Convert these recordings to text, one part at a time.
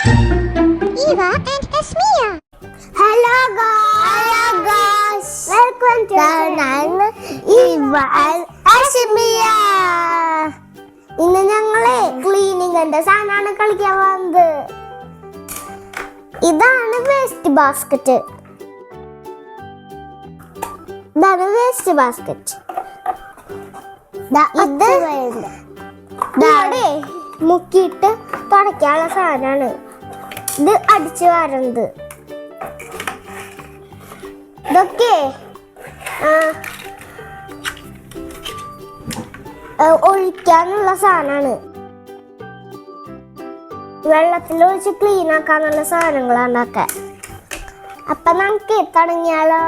Eva and Esmia. Hello guys. Welcome to Eva and Esmia. ഇന്ന് ഞങ്ങളെ ക്ലീനിങ്ങിന്റെ സാധനമാണ് കളിക്കാൻ വന്നത്. ഇതാണ് വേസ്റ്റ് ബാസ്ക്കറ്റ്. മുക്കിയിട്ട് തുടയ്ക്കാനുള്ള സാധനമാണ്. ഇത് അടിച്ചു വാരുന്നത്. ഇതൊക്കെ ഒഴിക്കാനുള്ള സാധനമാണ്. വെള്ളത്തിൽ ഒഴിച്ച് ക്ലീൻ ആക്കാനുള്ള സാധനങ്ങളാണ് ഉണ്ടാക്കുക. അപ്പൊ നമുക്ക് തുടങ്ങിയാലോ?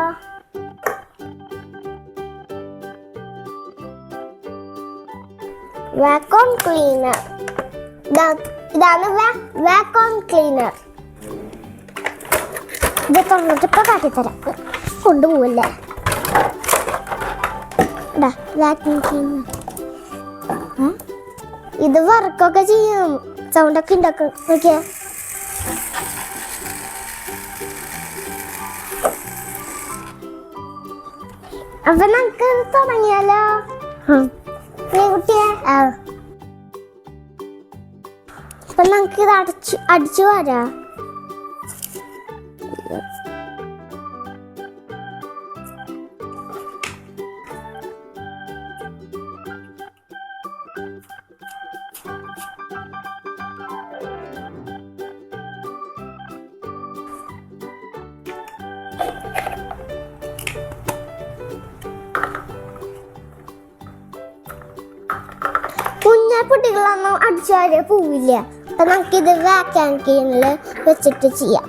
Vacuum cleaner. ഇതാണ് വാക്യൂം ക്ലീനർ. ഇത് തുറന്നിട്ടിപ്പോ കാട്ടിത്തരാം. കൊണ്ടുപോവല്ലേ. വാക്യൂം ക്ലീനർ ഇത് വർക്കൊക്കെ ചെയ്യും. സൗണ്ടൊക്കെ ഉണ്ടാക്കും. നോക്കിയാ അപ്പൊ നമുക്ക് തുടങ്ങിയാലോ? കുട്ടിയെ അപ്പൊ നമുക്ക് ഇത് അടിച്ചു വരാ. കുട്ടികളൊന്നും അടിച്ചു വാരിയ പോവില്ല. അപ്പൊ നമുക്കിത് വാക്യൂം ക്ലീനറിൽ വെച്ചിട്ട് ചെയ്യാം.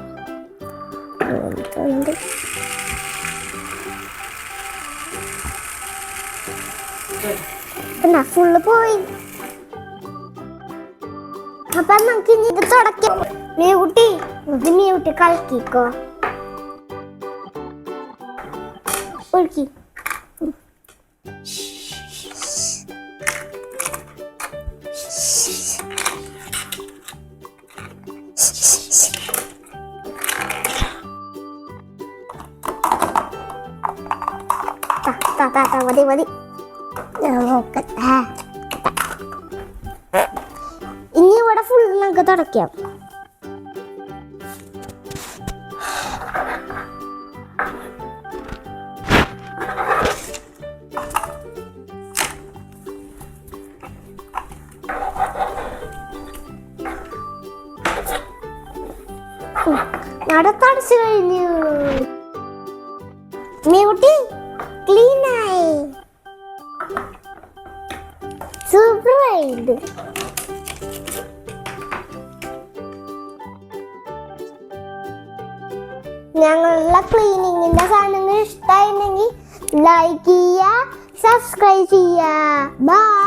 ഫുള്ള് പോയി. അപ്പൊ നമുക്ക് ഇനി ഇത് തുടക്കാം. മീകുട്ടി കളിക്കോ ഒഴുക്കി. മതി ഇനി ഇവിടെ ഫുൾ നമുക്ക് തുടയ്ക്കാം. നടത്തടച്ചു കഴിഞ്ഞു. മീകുട്ടി ക്ലീനായി. സൂപ്പറായിട്ട്. ഞങ്ങളുടെ ക്ലീനിങ്ങിന്റെ സാധനങ്ങൾ ഇഷ്ടമായിരുന്നെങ്കിൽ ലൈക്ക് ചെയ്യുക, സബ്സ്ക്രൈബ് ചെയ്യുക. ബൈ.